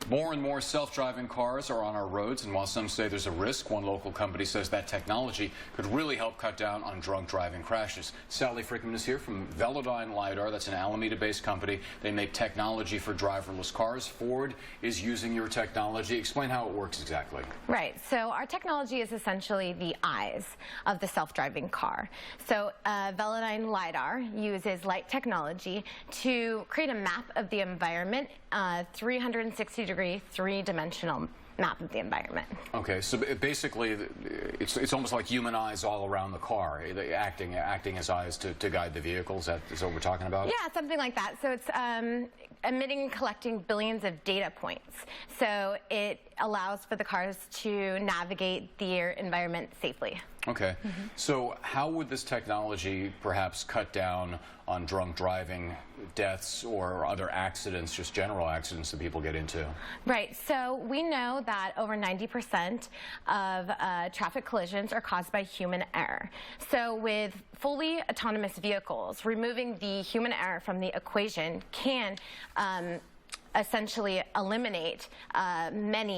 More and more self-driving cars are on our roads, and while some say there's a risk, one local company says that technology could really help cut down on drunk driving crashes. Sally Frykman is here from Velodyne LiDAR. That's an Alameda-based company. They make technology for driverless cars. Ford is using your technology. Explain how it works exactly. Right. So our technology is essentially the eyes of the self-driving car. So Velodyne LiDAR uses light technology to create a map of the environment, 360-degree, three-dimensional map of the environment. Okay, so basically it's almost like human eyes all around the car, acting as eyes to guide the vehicles. Is what we're talking about? Yeah, something like that. So it's emitting and collecting billions of data points. So it allows for the cars to navigate their environment safely. Okay, so how would this technology perhaps cut down on drunk driving deaths or other accidents, just general accidents that people get into? Right, so we know that over 90% of traffic collisions are caused by human error. So with fully autonomous vehicles, removing the human error from the equation can essentially eliminate many.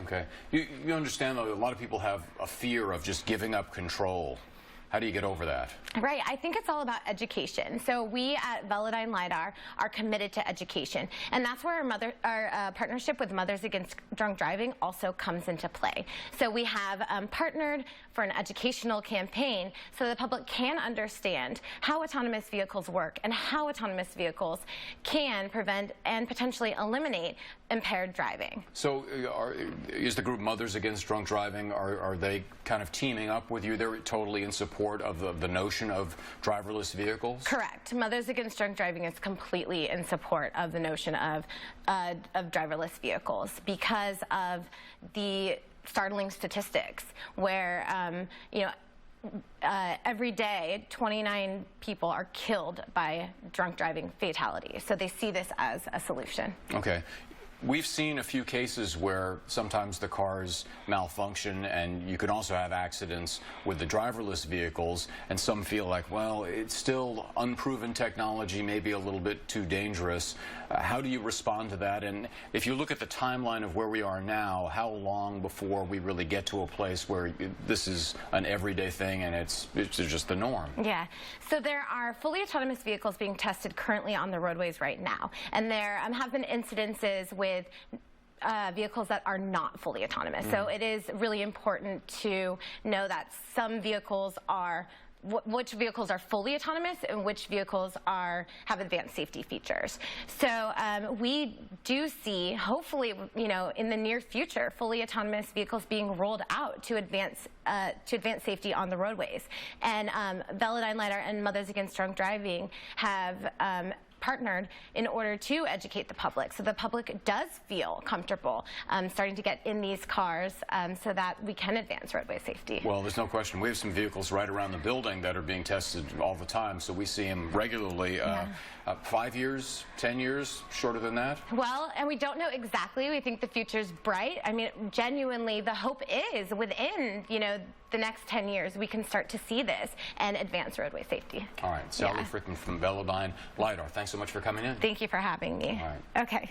Okay. You understand, though, a lot of people have a fear of just giving up control. How do you get over that? Right. I think it's all about education. So we at Velodyne LiDAR are committed to education. And that's where our partnership with Mothers Against Drunk Driving also comes into play. So we have partnered for an educational campaign so the public can understand how autonomous vehicles work and how autonomous vehicles can prevent and potentially eliminate impaired driving. So is the group Mothers Against Drunk Driving, are they kind of teaming up with you? They're totally in support of the notion of driverless vehicles? Correct. Mothers Against Drunk Driving is completely in support of the notion of driverless vehicles because of the startling statistics where, every day 29 people are killed by drunk driving fatalities. So they see this as a solution. Okay. We've seen a few cases where sometimes the cars malfunction, and you can also have accidents with the driverless vehicles, and some feel like, well, it's still unproven technology, maybe a little bit too dangerous. How do you respond to that? And if you look at the timeline of where we are now, how long before we really get to a place where this is an everyday thing and it's just the norm? Yeah. So there are fully autonomous vehicles being tested currently on the roadways right now, and there have been incidences with vehicles that are not fully autonomous. So it is really important to know that some vehicles are which vehicles are fully autonomous and which vehicles have advanced safety features. So we do see, hopefully, in the near future, fully autonomous vehicles being rolled out to advance safety on the roadways. And Velodyne LiDAR and Mothers Against Drunk Driving have partnered in order to educate the public, so the public does feel comfortable starting to get in these cars so that we can advance roadway safety. Well, there's no question. We have some vehicles right around the building that are being tested all the time, so we see them regularly. 5 years, 10 years, shorter than that? Well, and we don't know exactly. We think the future's bright. I mean, genuinely, the hope is within, the next 10 years, we can start to see this and advance roadway safety. All right. Sally Frykman from Velodyne LiDAR. Thanks so much for coming in. Thank you for having me. All right. Okay.